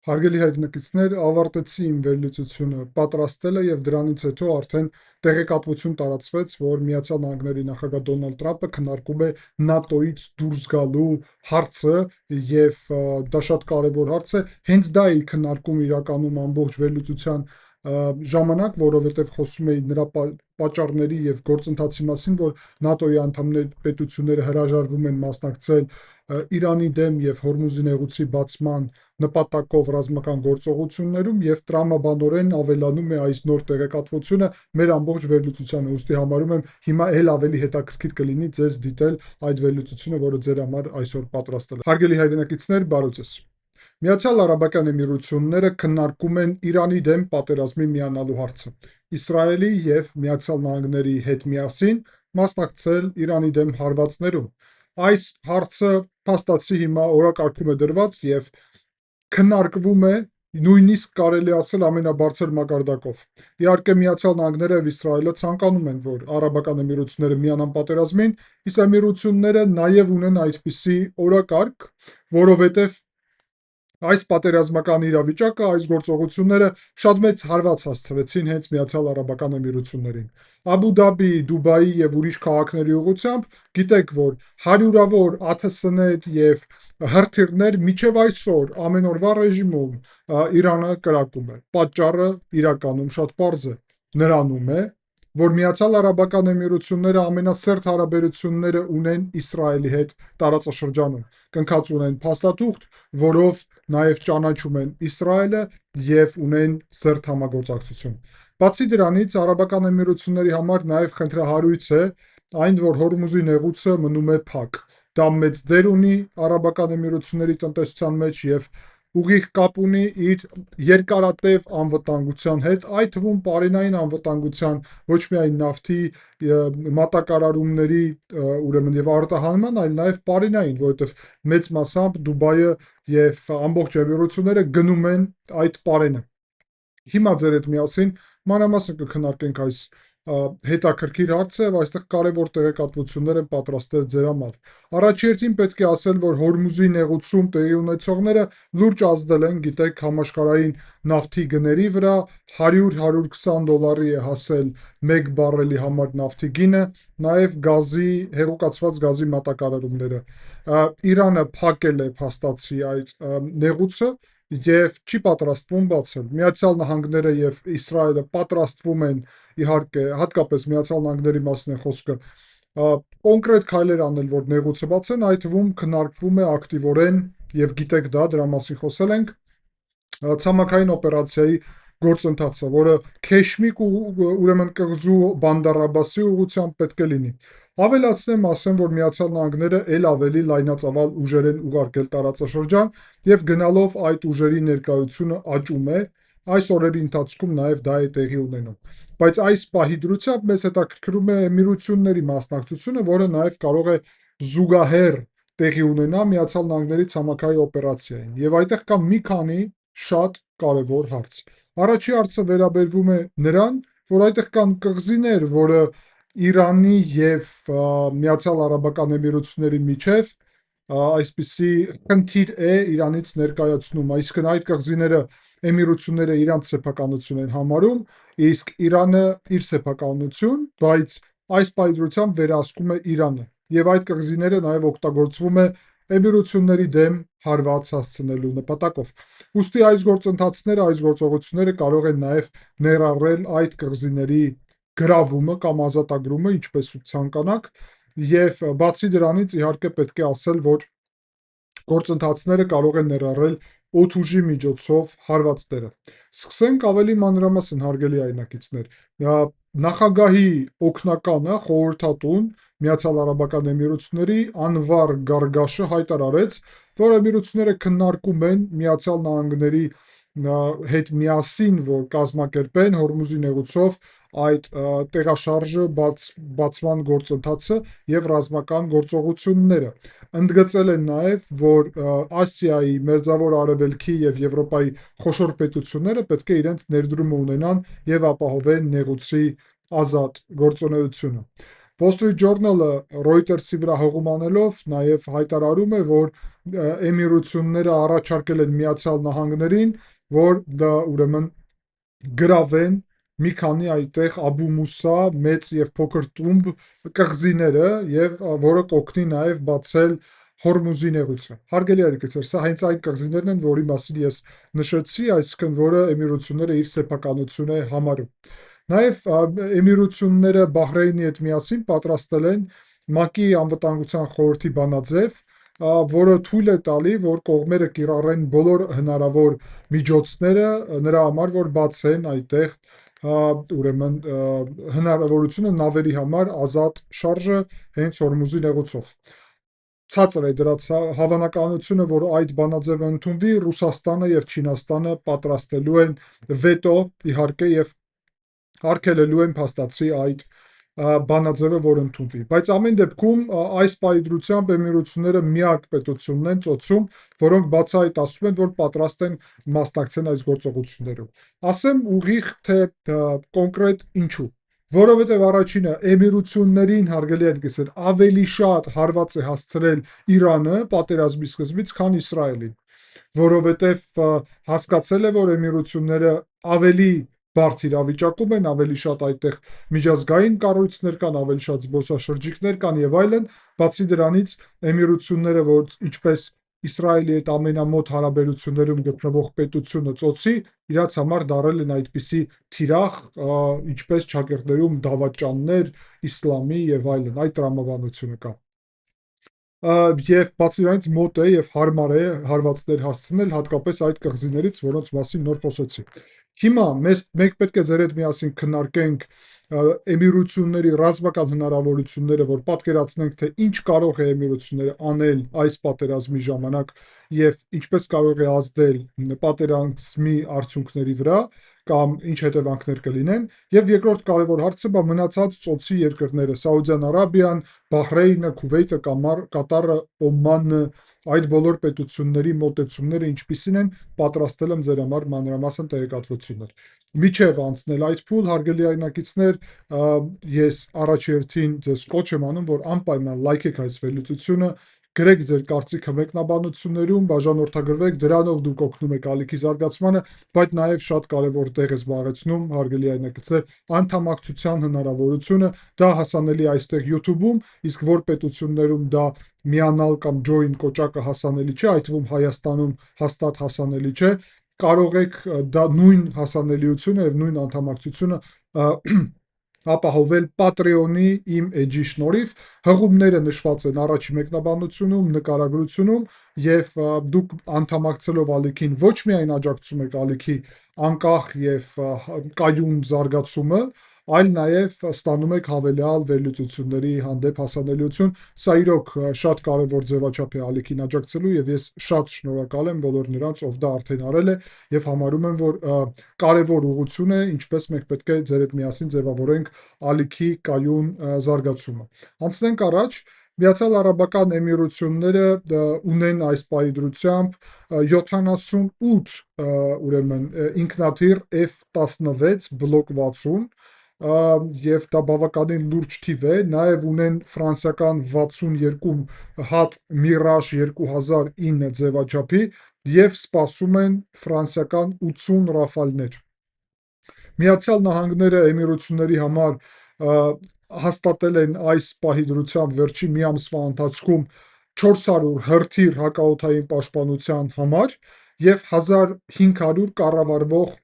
Հարգելի հայրենակիցներ, ավարտեցի իմ վերլուծությունը պատրաստելը եւ դրանից հետո արդեն տեղեկատվություն տարածվեց, որ Միացյալ Նահանգների նախագահ Դոնալդ Տրամպը քննարկում է ՆԱՏՕ-ից դուրս գալու հարցը եւ դա շատ կարեւոր հարց է։ Հենց դա է քննարկում իրականում ամբողջ վերլուծության ժամանակ, որովհետեւ խոսում էի նրա պատճառների եւ գործընթացի մասին, որ ՆԱՏՕ-ի անդամներ պետությունները հրաժարվում են մասնակցել Իրանի դեմ եւ Հորմուզի նեղուցի բացման նպատակով ռազմական գործողություններում եւ տրամաբանորեն ավելանում է այս նոր տեղեկատվությունը մեր ամբողջ վերլուծությանը, ուստի համարում եմ հիմա էլ ավելի հետաքրքիր կլինի ձեզ դիտել այդ վերլուծությունը, որը ձեր համար այսօր պատրաստել եմ։ Հարգելի հայրենակիցներ, բարև ձեզ։ Միացյալ Արաբական Էմիրությունները քննարկում են Իրանի դեմ պատերազմի միանալու հարցը։ Իսրայելի եւ Միացյալ Նահանգների հետ միասին մասնակցել Իրանի դեմ հարվածներում։ Այս հարցը փաստացի հիմա օրակարգում է դրված եւ քննարկվում է նույնիսկ կարելի ասել ամենաբարձր մակարդակով։ Իհարկե Միացյալ Նահանգները եւ Իսրայելը ցանկանում են, որ Արաբական Էմիրությունները միանան պատերազմին, իսկ Էմիրությունները նաեւ ունեն այդպիսի օրակարգ, որովհետեւ այս պատերազմական իրավիճակը, այս գործողությունները շատ մեծ հարված հասցրեցին հենց Միացյալ Արաբական Էմիրություններին։ Աբու Դաբի, Դուբայի եւ ուրիշ քաղաքների ուղղությամբ գիտեք, որ հարյուրավոր ԱԹՍ-ներ եւ հրթիռներ միջև այսօր ամեն օրվա ռեժիմում Իրանը կրակում է։ Պատճառը իրականում շատ պարզ է։ Նրանում է, որ Միացյալ Արաբական Էմիրությունները ամենասերտ հարաբերությունները ունեն Իսրայելի հետ տարածաշրջանում։ Կնքած ունեն փաստաթուղթ, որով նաև ճանաչում են Իսրայելը եւ ունեն սերտ համագործակցություն։ Բացի դրանից, Արաբական Էմիրությունների համար նաև խնդրահարույց է այն, որ Հորմուզի նեղուցը մնում է փակ։ Դա մեծ դեր ունի Արաբական Էմիրությունների տնտեսության մեջ եւ ուղիղ կապ ունի իր երկարատև անվտանգության հետ, այդ թվում պարենային անվտանգության, ոչ միայն նավթի մատակարարումների ուրեմն եւ արտահանման, այլ նաեւ պարենային, որովհետեւ մեծ մասամբ Դուբայը եւ ամբողջ Էմիրությունները գնում են այդ պարենը։ Հիմա ձեր հետ միասին մանրամասն կքննարկենք այս հետաքրքիր հարցը եւ այստեղ կարեւոր տեղեկատվություններ եմ պատրաստել ձեր համար։ Առաջերտին պետք է ասել, որ Հորմուզի նեղուցում տեղի ունեցողները լուրջ ազդել են, գիտեք, համաշխարհային նավթի գների վրա, 100-120 դոլարի է հասել 1 բարելի համար նավթի գինը, նաեւ գազի, հեղուկացված գազի մատակարարումները։ Իրանը փակել է փաստացի այդ նեղուցը եւ չի պատրաստվում բացել։ Միացյալ Նահանգները եւ Իսրայելը պատրաստվում են, իհարկե, հատկապես Միացյալ Նահանգների մասին է խոսքը, կոնկրետ քայլեր անել, որ նեղուցը բացեն, այդ թվում քննարկվում է ակտիվորեն եւ գիտեք դա, դրա մասին խոսել ենք, ցամաքային օպերացիայի գործընթացը, որը Քեշմիկ ուրեմն կղզու Բանդար Աբասի ուղղությամբ պետք է լինի։ Ավելացնեմ, ասեմ, որ Միացյալ Նահանգները ել ավելի լայնածավալ ուժեր են ուղարկել տարածաշրջան եւ գնալով այդ ուժերի ներկայությունը աճում է, այս օրերի ընթացքում նաեւ դա է տեղի ունենում։ Բայց այս պահի դրությամբ մեզ հետաքրքրում է Էմիրությունների մասնակցությունը, որը նաեւ կարող է զուգահեռ տեղի ունենա Միացյալ Նահանգների ցամաքային օպերացիային։ Եվ այդտեղ կա մի քանի շատ կարևոր հարց։ Առաջի հարցը վերաբերվում է նրան, որ այդտեղ կան կղզիներ, որը Իրանի եւ Միացյալ Արաբական Էմիրությունների միջև այսպիսի խնդիր է Իրանից ներկայացնում, այսինքն այդ կղզիները Էմիրությունները իրանց սեփականություն են համարում, իսկ Իրանը իր սեփականություն, բայց այս պայծրությամբ վերահսկում է Իրանը եւ այդ կղզիները նաեւ օգտագործվում է Էմիրությունների դեմ հարված հասցնելու նպատակով։ Ուստի այս գործընթացները, այս գործողությունները կարող են նաեւ ներառել այդ կղզիների գրավումը կամ ազատագրումը, ինչպես ցանկանաք, եւ բացի դրանից իհարկե պետք է ասել, որ գործընթացները կարող են ներառել օդուժի միջոցով հարվածները։ Սկսենք ավելի մանրամասն, հարգելի հայրենակիցներ։ Նախագահի օգնականը խորհրդատուն Միացյալ Արաբական Էմիրությունների Անվար Գարգաշը հայտարարեց, որ Էմիրությունները քննարկում են Միացյալ Նահանգների հետ միասին, որ կազմակերպեն Հորմուզի նեղուցով այդ տեղաշարժը բացման գործընթացը եւ ռազմական գործողությունները։ Ընդգծել են նաեւ, որ Ասիայի, Մերձավոր Արևելքի եւ Եվրոպայի խոշոր պետությունները պետք է իրենց ներդրումը ունենան եւ ապահովեն նեղուցի ազատ գործունեությունը։ Wall Street Journal-ը Reuters-ի վրա հողում անելով նաև հայտարարում է, որ Էմիրությունները առաջարկել են Միացյալ Նահանգներին, որ դա ուրեմն գրավեն մի քանի այդտեղ Աբու Մուսա մեծ եւ փոքր տումբ կղզիները եւ որը կօգնի նաև բացել Հորմուզի նեղուցը։ Հարգելի ալիքներ, սա հենց այն կղզիներն են, որի մասին ես նշեցի, այսինքն որը Էմիրությունները իր սեփականություն է համարում։ Նաև Էմիրությունները Բահրեյնի հետ միասին պատրաստել են ՄԱԿ-ի անվտանգության խորհրդի բանաձև, որը թույլ է տալի, որ կողմերը կիրառեն բոլոր հնարավոր միջոցները նրա համար, որ բացեն այդտեղ ուրեմն հնարավորությունը նավերի համար ազատ շարժը հենց Հորմուզի նեղուցով։ Ցածր է դրա հավանականությունը, որ այդ բանաձևը ընդունվի, Ռուսաստանը եւ Չինաստանը պատրաստելու են վետո, իհարկե, եւ արգելելու են փաստացի այդ բանաձևը, որ ընդունվի։ Բայց ամեն դեպքում այս պայծրությամբ Էմիրությունները միակ պետությունն են ծոցում, որոնք բացահայտ ասում են, որ պատրաստ են մասնակցեն այս գործողություններում։ Ասեմ ուղիղ թե կոնկրետ ինչու։ Որովհետև առաջինը Էմիրություններին հարգելի ալիքներ ավելի շատ հարված է հասցրել Իրանը պատերազմի սկզբից, քան Իսրայելին, որովհետև հասկացել է, որ Էմիրությունները ավելի բարդ իրավիճակում են, ավելի շատ այդտեղ միջազգային կառույցներ կան, ավելի շատ զբոսաշրջիկներ կան եւ այլն, բացի դրանից Էմիրությունները, որ ինչպես Իսրայելի հետ ամենամոտ հարաբերություններում գտնվող պետությունը ծոցի, իրաց համար դարել են այդպիսի թիրախ, ինչպես ճակերտներում դավաճաններ, իսլամի եւ այլն, այդ տրամաբանությունը կա։ Եվ բացի դրանից մոտ է եւ հարմար է հարվածներ հասցնել հատկապես այդ կղզիներից, որոնց մասին նոր խոսեցի։ Հիմա մենք պետք է ձեր հետ միասին քննարկենք Էմիրությունների ռազմական հնարավորությունները, որ պատկերացնենք, թե ինչ կարող է Էմիրությունները անել այս պատերազմի ժամանակ եւ ինչպես կարող է ազդել պատերազմի արդյունքների վրա կամ ինչ հետևանքներ կլինեն, եւ երկրորդ կարևոր հարցը մնացած ծոցի երկրները՝ Սաուդյան Արաբիան, Բահրեյնը, Քուվեյթը, Կատարը, Օմանը, այդ բոլոր պետությունների մոտեցումները ինչպիսին են, պատրաստել եմ ձեր համար մանրամասն տեղեկատվություններ։ Միջև անցնել այդ փուլ, հարգելի այնակիցներ, ես առաջերտին ձեզ կոչ եմ անում, որ անպայման լայքեք այս վերլուծությունը, գրեք ձեր կարծիքը մեկնաբանություններում, բաժանորդագրվեք, դրանով դուք օգնում եք ալիքի զարգացմանը, բայց նաև շատ կարևոր տեղ է զբաղեցնում, հարգելի այնակիցներ, անդամակցության հնարավորությունը, դա հասանելի է այստեղ YouTube-ում, իսկ որ պետություններում դա միանալ կամ join կոճակը հասանելի չէ, այդ թվում Հայաստանում հաստատ հասանելի չէ, կարող եք դա նույն հասանելիությունը եւ նույն անդամակցությունը ապահովել Patreon-ի իմ էջի շնորհիվ, հղումները նշված են առաջի մեկնաբանությունում, նկարագրությունում եւ դուք անդամակցելով ալիքին ոչ միայն աջակցում եք ալիքի անկախ եւ կայուն զարգացումը, այլ նաև ստանում եք հավելյալ վերլուծությունների հանդեպ հասանելիություն։ Սա իրոք շատ կարևոր ձևաչափ է ալիքին աջակցելու եւ ես շատ շնորհակալ եմ բոլոր նրանց, ով դա արդեն արել է եւ համարում եմ, որ կարևոր ուղղություն է, ինչպես մենք պետք է ձեր հետ միասին ձևավորենք ալիքի կայուն զարգացումը։ Անցնենք առաջ։ Միացյալ Արաբական Էմիրությունները ունեն այս պայծրությամբ 78 ուրեմն ինքնաթիռ F-16 բլոկ 60 եւ դա բավականին լուրջ թիվ է, նաեւ ունեն ֆրանսիական 62 հատ Mirage 2009 ձևաչափի եւ սպասում են ֆրանսիական 80 Rafale-ներ։ Միացյալ Նահանգները Էմիրությունների համար հաստատել են այս պահի դրությամբ վերջին մի ամսվա ընթացքում 400 հրթիռ հակաօդային պաշտպանության համար եւ 1500 կառավարվող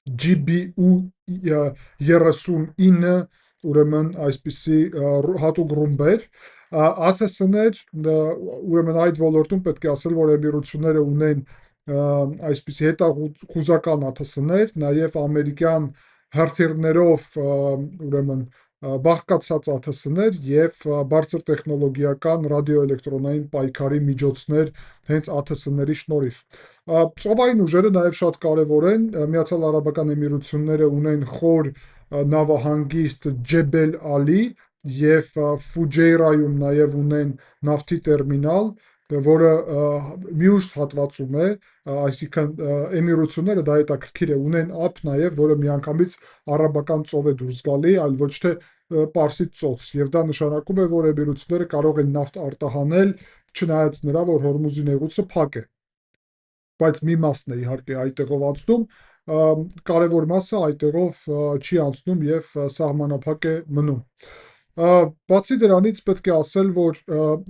GBU 39 ուրեմն այսպիսի հատուկ ռումբեր, ԱԹՍ-ներ, ուրեմն այդ ոլորտում պետք է ասել, որ Էմիրությունները ունեն այսպիսի հետախուզական ԱԹՍ-ներ, նաև ամերիկյան հրթիռներով ուրեմն բաղկացած ԱԹՍ-ներ եւ բարձր տեխնոլոգիական ռադիոէլեկտրոնային պայքարի միջոցներ հենց ԱԹՍ-ների շնորհիվ։ Ծովային ուժերը նաև շատ կարևոր են։ Միացյալ Արաբական Էմիրությունները ունեն խոր նավահանգիստ Ջեբել Ալի եւ Ֆուջեյրայում նաև ունեն նավթի տերմինալ, որը մյուս հատվածում է, այսինքն Էմիրությունները, դա հետաքրքիր է, ունեն ափ նաև, որը միանգամից Արաբական ծով է դուրս գալի, այլ ոչ թե Պարսից ծոց, եւ դա նշանակում է, որ Էմիրությունները կարող են նավթ արտահանել, չնայած նրա, որ Հորմուզի նեղուցը փակ է, բայց մի մասն է իհարկե այդտեղով անցնում, կարևոր մասը այդտեղով չի անցնում եւ սահմանափակ է մնում։ Բացի դրանից պետք է ասել, որ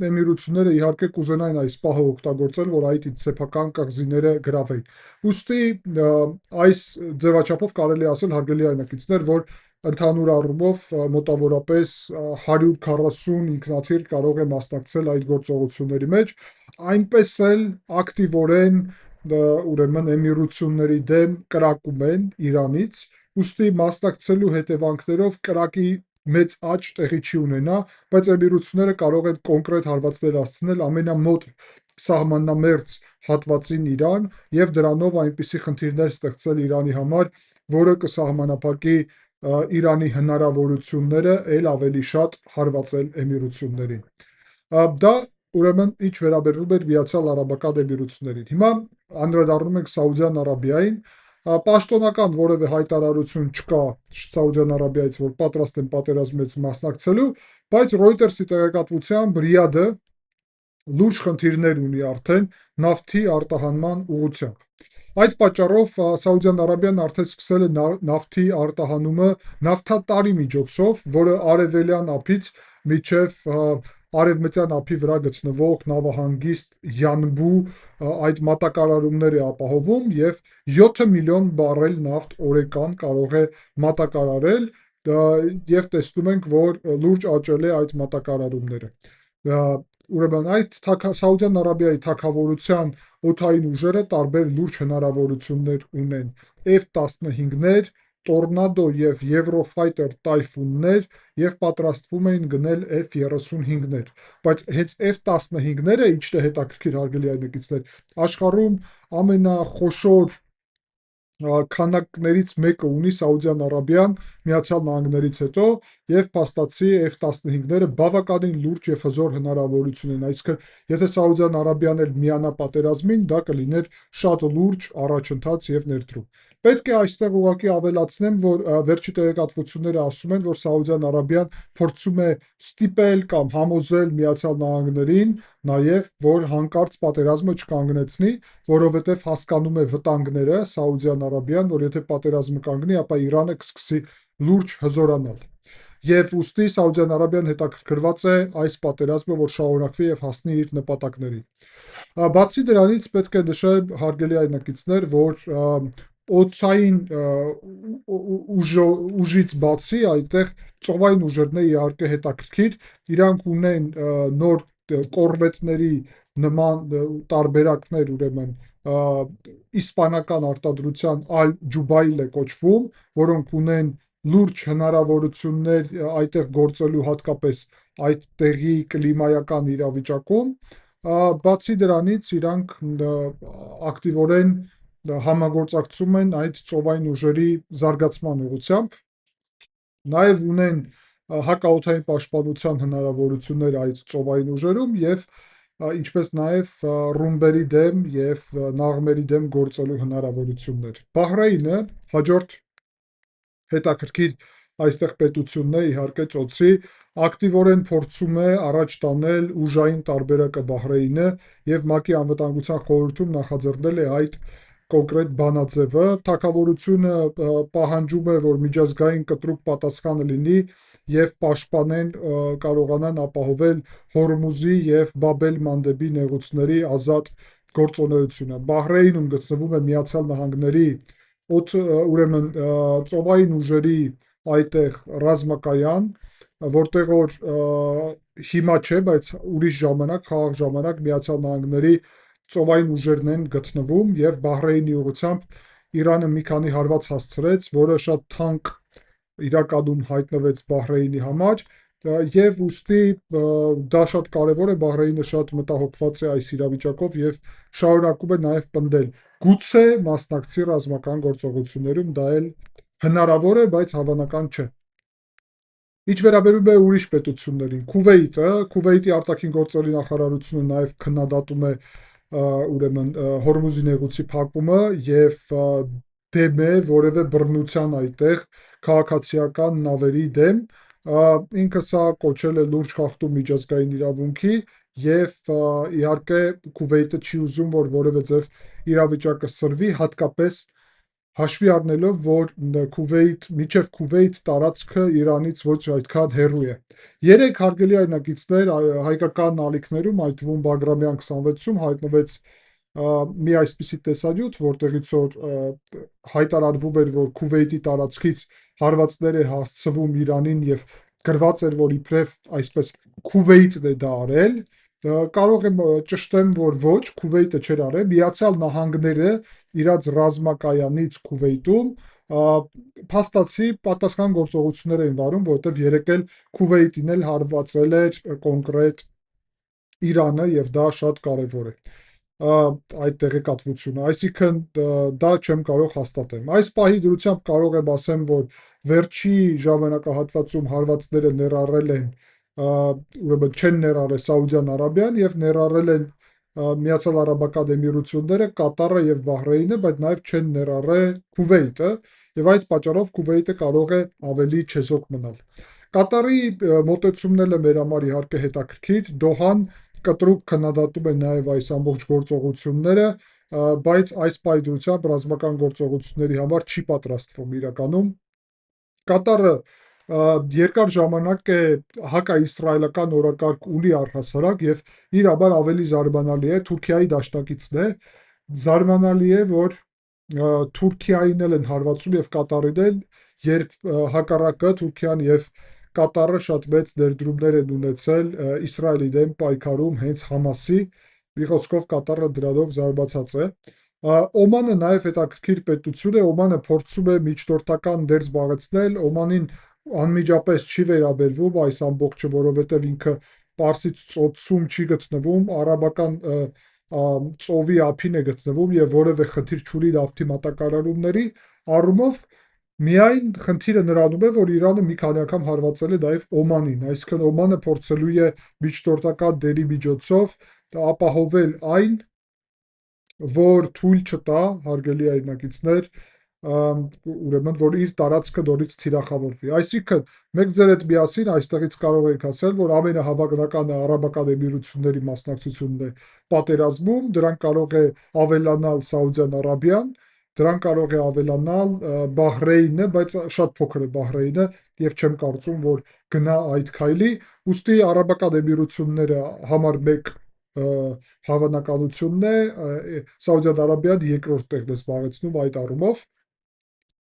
Էմիրությունները իհարկե կուզենային այս պահը օգտագործել, որ այդ սեփական կղզիները գրավեին։ Ուստի այս ձևաչափով կարելի ասել, հարգելի այնակիցներ, որ ընդհանուր առումով մոտավորապես 140 ինքնաթիռ կարող է մասնակցել այդ գործողությունների մեջ, այնպես էլ ակտիվորեն ուրեմն Էմիրությունների դեմ կրակում են Իրանից, ուստի մասնակցելու հետևանքներով կրակի մեծ աճ տեղի չի ունենա, բայց Էմիրությունները կարող են կոնկրետ հարվածներ հասցնել ամենամոտ սահմանամերձ հատվածին Իրան եւ դրանով այնպիսի խնդիրներ ստեղծել Իրանի համար, որը կսահմանափակի Իրանի հնարավորությունները էլ ավելի շատ հարվածել Էմիրություններին։ Դա ուրեմն ինչ վերաբերում էր Միացյալ Արաբական Էմիրություններին։ Հիմա անդրադառնում ենք Սաուդյան Արաբիային, պաշտոնական որևէ հայտարարություն չկա Սաուդյան Արաբիայից, որ պատրաստ են պատերազմից մասնակցելու, բայց Reuters-ի տեղեկատվությամբ Ռիադը լուրջ խնդիրներ ունի արդեն նավթի արտահանման ուղղությամբ։ Այդ պատճառով Սաուդյան Արաբիան արդեն սկսել է նավթի արտահանումը նավթատարի միջոցով, որը արևելյան ափից միջև արևմտյան ափի վրա գտնվող նավահանգիստ Յանբու այդ մատակարարումներ է ապահովում եւ 7 միլիոն բարել նավթ օրեկան կարող է մատակարարել եւ տեսնում ենք, որ լուրջ աճել է այդ մատակարարումները։ Ուրեմն այդ Սաուդյան Արաբիայի թագավորության օդային ուժերը տարբեր լուրջ հնարավորություններ ունեն F-15-ներ, Տորնադո եւ Եվրոֆայտեր տայֆուններ եւ պատրաստվում էին գնել F-35-ներ, բայց հենց F-15-ները, ինչն է հետաքրքիր հարգելի այդնակիցներ, աշխարհում ամենախոշոր քանակներից մեկը ունի Սաուդյան Արաբիան Միացյալ Նահանգներից հետո եւ փաստացի F-15-ները բավականին լուրջ եւ հզոր հնարավորություն են, այսինքն եթե Սաուդյան Արաբիան էլ միանա պատերազմին, դա կլիներ շատ լուրջ առաջընթաց եւ ներդրում։ Պետք է այստեղ ուղղակի ավելացնեմ, որ վերջի տեղեկատվությունները ասում են, որ Սաուդյան Արաբիան փորձում է ստիպել կամ համոզել Միացյալ Նահանգներին նաև, որ հանկարծ պատերազմը չկանգնեցնի, որովհետև հասկանում է վտանգները Սաուդյան Արաբիան, որ եթե պատերազմը կանգնի, ապա Իրանը կսկսի լուրջ հզորանալ։ Եվ ուստի Սաուդյան Արաբիան հետաքրքրված է այս պատերազմը, որ շարունակվի եւ հասնի իր նպատակներին։ Բացի դրանից պետք է նշել, հարգելի այնակիցներ, որ օդային ուժից բացի այդտեղ ծովային ուժերն է իհարկե հետաքրքիր, իրանք ունեն նոր կորվետների նման տարբերակներ, ուրեմն իսպանական արտադրության Al Jubail է կոչվում, որոնք ունեն լուրջ հնարավորություններ այդտեղ գործելու հատկապես այդտեղի կլիմայական իրավիճակում, բացի դրանից իրանք ակտիվորեն համագործակցում են այդ ծովային ուժերի զարգացման ուղղությամբ, նաև ունեն հակաօդային պաշտպանության հնարավորություններ այդ ծովային ուժերում եւ ինչպես նաև ռումբերի դեմ եւ նաղմերի դեմ գործելու հնարավորություններ։ Բահրեյնը հաջորդ հետաքրքիր այստեղ պետությունն է, իհարկե ծոցի, ակտիվորեն փորձում է առաջ տանել ուժային տարբերակը Բահրեյնը եւ ՄԱԿ-ի անվտանգության խորհրդում նախաձեռնել է այդ կոնկրետ բանաձևը։ Թագավորությունը պահանջում է, որ միջազգային կտրուկ պատասխանը լինի եւ պաշտպանեն, կարողանան ապահովել Հորմուզի եւ Բաբ el-Մանդեբի նեղուցների ազատ գործունեությունը։ Բահրեյնում գտնվում է Միացյալ Նահանգների ուրեմն ծովային ուժերի այդտեղ ռազմակայան, որտեղ որ հիմա չէ, բայց ուրիշ ժամանակ, խաղաղ ժամանակ Միացյալ Նահանգների ծովային ուժերն են գտնվում եւ Բահրեյնի ուղղությամբ Իրանը մի քանի հարված հասցրեց, որը շատ թանկ իրականում հայտնվեց Բահրեյնի համար եւ ուստի դա շատ կարեւոր է, Բահրեյնը շատ մտահոգված է այս իրավիճակով եւ շարունակում է նաեւ պնդել։ Գուցե մասնակցի ռազմական գործողություններում, դա էլ հնարավոր է, բայց հավանական չէ։ Ինչ վերաբերում է ուրիշ պետություններին, Քուվեյթի արտաքին գործերի նախարարությունը նաև քննադատում է ուրեմն Հորմուզի նեղուցի փակումը եւ դեմ է որևէ բռնության այդտեղ քաղաքացիական նավերի դեմ, ինքը սա կոչել է լուրջ խախտում միջազգային իրավունքի եւ իհարկե Քուվեյթը չի ուզում, որ որևէ ձև իրավիճակը սրվի, հատկապես հաշվի առնելով, որ միջև Քուվեյթ տարածքը Իրանից ոչ այդքան հեռու է։ Երեք հարգելի այրնակիցներ հայկական ալիքներում, այդ թվում Բագրամյան 26-ում հայտնվեց մի այսպիսի տեսանյութ, որտեղից որ հայտարարվում էր, որ Քուվեյթի տարածքից հարվածներ է հասցվում Իրանին եւ գրված էր, որ իբրև այսպես Քուվեյթն է դա արել, կարող եմ ճշտեմ, որ ոչ, Քուվեյթը չէր արել, Միացյալ Նահանգները իրաց ռազմակայանից Քուվեյթում փաստացի պատասխան գործողություններ էին վարում, որովհետև երեք էլ Քուվեյթին էլ հարվածել էր կոնկրետ Իրանը եւ դա շատ կարեւոր է այդ տեղեկատվությունը, այսինքն դա չեմ կարող հաստատեմ։ Այս պահի դրությամբ կարող եմ ասեմ, որ վերջի ժամանակահատվածում հարվածները ներառել են ուրեմն չեն ներառել Սաուդյան Արաբիան եւ ներառել են Միացյալ Արաբական Էմիրությունները, Կատարը եւ Բահրեյնը, բայց նաեւ չեն ներառել Քուվեյթը եւ այդ պատճառով Քուվեյթը կարող է ավելի չեզոք մնալ։ Կատարի մոտեցումն էլ է մեր համար իհարկե հետաքրքիր, Դոհան կտրուկ քննադատում է նաև այս ամբողջ գործողությունները, բայց այս պայծրությամբ ռազմական գործողությունների համար չի պատրաստվում իրականում։ Կատարը երկար ժամանակ է հակաիսրայելական օրակարգ ունի առհասարակ եւ իր համար ավելի զարմանալի է Թուրքիայի դաշնակիցն է, զարմանալի է, որ Թուրքիային էլ են հարվածում եւ Կատարին էլ, երբ հակառակը Թուրքիան եւ Կատարը շատ մեծ ներդրումներ են ունեցել Իսրայելի դեմ պայքարում հենց Համասի, մի խոսքով Կատարը դրանով զարմացած է։ Օմանը նաև հետաքրքիր պետություն է, Օմանը փորձում է միջնորդական դեր զբաղեցնել, Օմանին անմիջապես չի վերաբերվում այս ամբողջը, որովհետև ինքը Պարսից ծոցում չի գտնվում, արաբական ծովի ափին է գտնվում եւ որևէ խնդիր չունի նավթի մատակարարումների առումով միայն խնդիրը նրանում է, որ Իրանը մի քանի անգամ հարվածել է նաև Օմանին, այսինքն Օմանը փորձելու է միջնորդական դերի միջոցով ապահովել այն, որ թույլ չտա, հարգելի այրնակիցներ, ուրեմն որ իր տարածքը նորից թիրախավորվի։ Այսինքն, մենք ձեր հետ միասին այստեղից կարող ենք ասել, որ ամենահավակնականը Արաբական Էմիրությունների մասնակցությունն է պատերազմում, դրան կարող է ավելանալ Սաուդյան Արաբիան, դրան կարող է ավելանալ Բահրեյնը, բայց շատ փոքր է Բահրեյնը եւ չեմ կարծում, որ գնա այդ քայլի, ուստի Արաբական Էմիրությունները համար 1 հավանականությունն է, Սաուդյան Արաբիան երկրորդ տեղն է զբաղեցնում այդ առումով,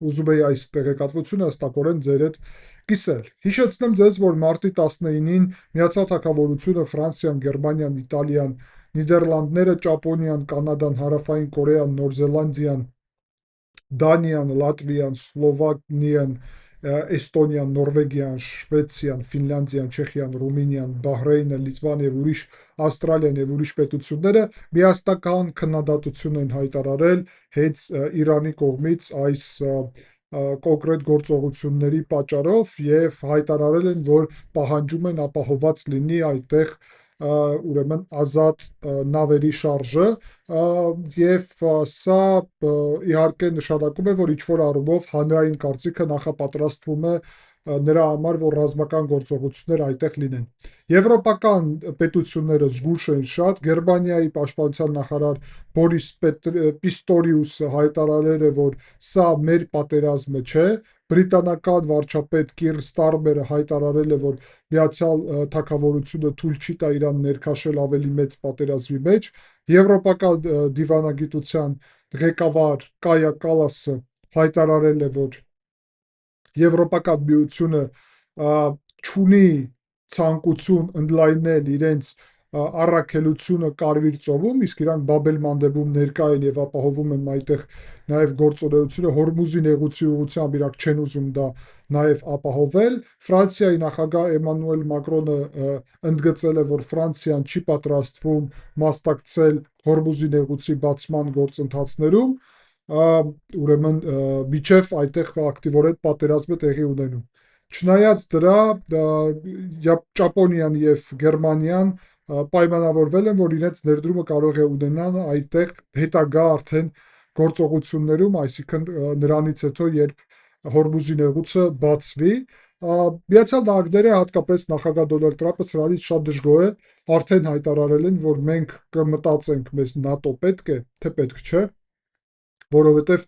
ուզում էի այս տեղեկատվությունը հստակորեն ձեր հետ կիսել։ Հիշեցնեմ ձեզ, որ մարտի 19-ին Միացյալ Թագավորությունը, Ֆրանսիան, Գերմանիան, Իտալիան, Նիդերլանդները, Ճապոնիան, Կանադան, Հարավային Կորեան, Նոր Զելանդիան, Դանիան, Լատվիան, Սլովակիան, Էստոնիան, Նորվեգիան, Շվեցիան, Ֆինլանդիան, Չեխիան, Ռումինիան, Բահրեյնը, Լիտվան եւ ուրիշ Ավստրալիան եւ ուրիշ պետությունները միասնական քննադատություն են հայտարարել հենց Իրանի կողմից այս կոնկրետ գործողությունների պատճառով եւ հայտարարել են, որ պահանջում են ապահոված լինի այդտեղ ուրեմն ազատ նավերի շարժը եւ սա իհարկե նշանակում է, որ ինչ-որ առումով հանրային կարծիքը նախապատրաստվում է նրա համար, որ ռազմական գործողություններ այդտեղ լինեն։ Եվրոպական պետությունները զգուշ են շատ, Գերմանիայի պաշտպանության նախարար Բորիս Պիստորիուսը հայտարարել է, որ սա մեր պատերազմը չէ, բրիտանական վարչապետ Կիր Ստարմերը հայտարարել է, որ Միացյալ Թագավորությունը թույլ չի տա Իրան ներքաշել ավելի մեծ պատերազմի մեջ, Եվրոպական դիվանագիտության ղեկավար Կայա Կալասը հայտարարել է, որ Եվրոպական միությունը չունի ցանկություն ընդլայնել իրենց առաքելությունը Կարմիր ծովում, իսկ իրանք Բաբել Մանդեբում ներկա են եւ ապահովում են այդտեղ նաեւ գործունեությունը Հորմուզի նեղուցի ուղղությամբ իրանք չեն ուզում դա նաեւ ապահովել։ Ֆրանսիայի նախագահ Էմանուել Մակրոնը ընդգծել է, որ Ֆրանսիան չի պատրաստվում մասնակցել Հորմուզի նեղուցի բացման գործընթացներում, ուրեմն միջև այդտեղ ակտիվորեն պատերազմը տեղի ունենում։ Չնայած դրա, Ճապոնիան եւ Գերմանիան պայմանավորվել են, որ իրենց ներդրումը կարող է ունենան այդտեղ հետագա արդեն գործողություններում, այսինքն նրանից հետո, երբ Հորմուզի նեղուցը բացվի, Միացյալ Նահանգները, հատկապես նախագահ Դոնալդ Թրամփը սրանից շատ դժգոհ է, արդեն հայտարարել են, որ մենք կմտածենք, մեզ ՆԱՏՕ պետք է, թե պետք չէ, որովհետև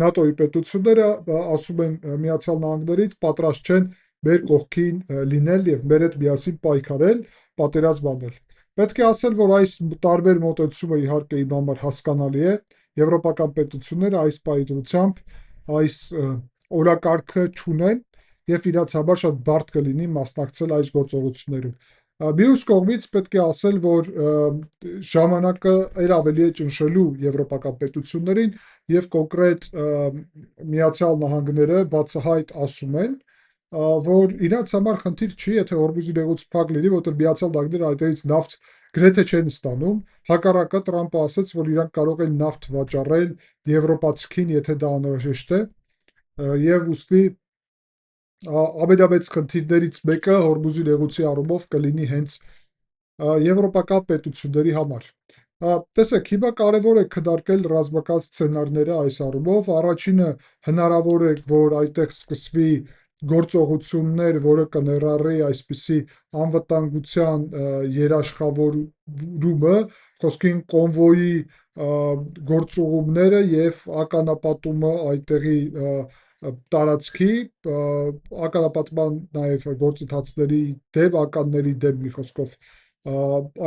ՆԱՏՕ-ի պետությունները ասում են Միացյալ Նահանգներից պատրաստ չեն մեր կողքին լինել եւ մեր հետ միասին պայքարել, պատերազմ անել։ Պետք է ասել, որ այս տարբեր մոտեցումը իհարկե իմ համար հասկանալի է, եվրոպական պետությունները այս պայծրությամբ այս օրակարգը չունեն եւ իրաց համար շատ բարդ կլինի մասնակցել այս գործողություններում։ Մյուս կողմից պետք է ասել, որ ժամանակը ավելի է ճնշելու եվրոպական պետություններին եւ կոնկրետ Միացյալ Նահանգները բացահայտ ասում են, որ իրաց համար խնդիր չի, եթե Հորմուզի նեղուցը փակ լինի, որտեղ Միացյալ Նահանգները այդտեղից նավթ գրեթե չեն ստանում։ Հակառակը Տրամպը ասաց, որ իրանք կարող են նավթ վաճառել եվրոպացիքին, եթե դա անհրաժեշտ է, եւ ուստի ամենամեծ խնդիրներից մեկը Հորմուզի նեղուցի առումով կլինի հենց եվրոպական պետությունների համար։ Տեսեք, հիմա կարևոր է քննարկել ռազմական սցենարները այս առումով։ Առաջինը հնարավոր է, որ այդտեղ սկսվի գործողություններ, որը կներառի այսպիսի անվտանգության երաշխավորումը, խոսքին կոնվոյի գործողումները եւ ականապատումը այդտեղի տարածքի, ականապատման նաև գործընթացների դեմ, ականների դեմ մի խոսքով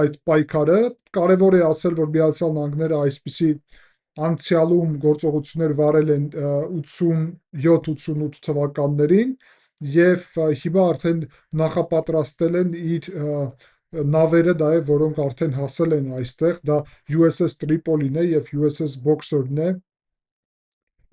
այդ պայքարը, կարևոր է ասել, որ Միացյալ Նահանգները այսպիսի անցյալում գործողություններ վարել են 87-88 թվականներին եւ հիմա արդեն նախապատրաստել են իր նավերը նաև, որոնք արդեն հասել են այստեղ, դա USS Tripoli-ն է եւ USS Boxer-ն է,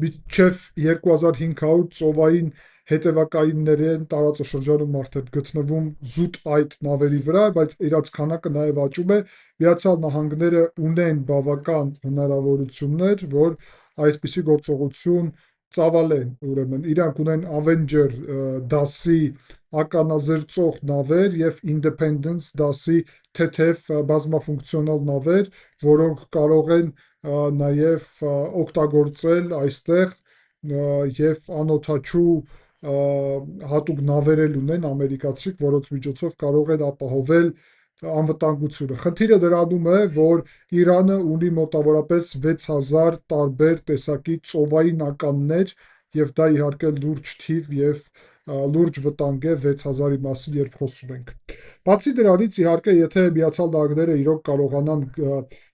մինչև 2500 ծովային հետևակայիններեն տարածաշրջանում արդեն գտնվում զուտ այդ նավերի վրա, բայց իրաց քանակը նաև աճում է։ Միացյալ Նահանգները ունեն բավական հնարավորություններ, որ այսպիսի գործողություն ծավալեն, ուրեմն իրանք ունեն Avenger դասի ականազերծող նավեր եւ Independence դասի թեթև բազմաֆունկցիոնալ նավեր, որոնք կարող են նաև օգտագործել այստեղ եւ անօդաչու հատուկ նավեր էլ ունեն ամերիկացիք, որոնց միջոցով կարող են ապահովել անվտանգությունը։ Խնդիրը դրանում է, որ Իրանը ունի մոտավորապես 6000 տարբեր տեսակի ծովային ականներ եւ դա իհարկե լուրջ թիվ եւ լուրջ վտանգ է 6000-ի մասին, երբ խոսում ենք։ Բացի դրանից, իհարկե, եթե Միացյալ Նահանգները իրոք կարողանան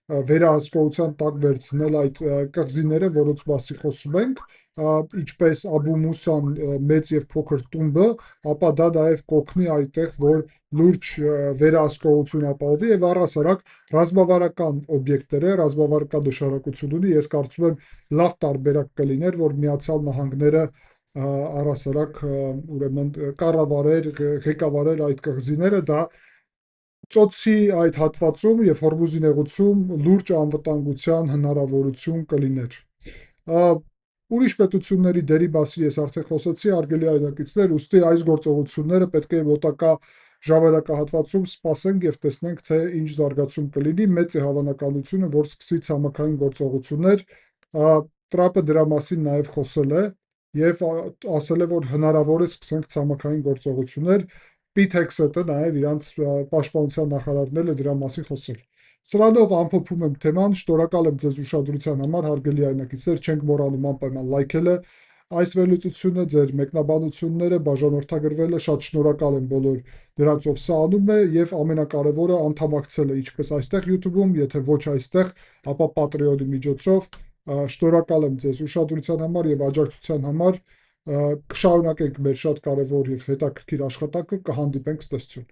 վերահսկողության տակ վերցնել այդ կղզիները, որոնց մասին խոսում ենք, ինչպես Աբու Մուսան մեծ եւ փոքր տումբը, ապա դա նաև կօգնի այդտեղ, որ լուրջ վերահսկողություն ապահովի եւ առհասարակ ռազմավարական օբյեկտները, ռազմավարական նշանակություն ունի։ Ես կարծում եմ լավ տարբերակ կլիներ, որ Միացյալ Նահանգները առհասարակ ուրեմն կառավարեր, ղեկավարեր այդ կղզիները, դա ծոցի այդ հատվածում եւ Հորմուզի նեղուցում լուրջ անվտանգության հնարավորություն կլիներ։ Ուրիշ պետությունների դերի մասին ես արդեն խոսեցի, հարգելի այրակիցներ, ուստի այս գործողությունները պետք է մոտակա ժամանակահատվածում սպասենք եւ տեսնենք, թե ինչ զարգացում կլինի։ Մեծ է հավանականությունը, որ սկսի ցամաքային գործողություններ։ Տրամպը դրա մասին նաև խոսել է եւ ասել է, որ հնարավոր է սկսենք ցամաքային գործողություններ։ Պիթ Հեքսեթը նաև իրանց պաշտպանության նախարարն էլ է դրա մասին խոսել։ Սրանով ամփոփում եմ թեման, շնորհակալ եմ ձեզ ուշադրության համար, հարգելի այրնակիցներ, չենք մոռանում անպայման լայքելը այս վերլուծությունը, ձեր մեկնաբանությունները, բաժանորդագրվելը, շատ շնորհակալ եմ բոլոր դրանցով սա անում է եւ ամենակարևորը անդամակցելը, ինչպես այստեղ YouTube-ում, եթե ոչ այստեղ, ապա Patreon-ի միջոցով։ Շնորհակալ եմ ձեզ ուշադրության համար եւ աջակցության համար։ Կշարունակենք մեր շատ կարևոր եւ հետաքրքիր աշխատանքը, կհանդիպենք, ցտեսություն։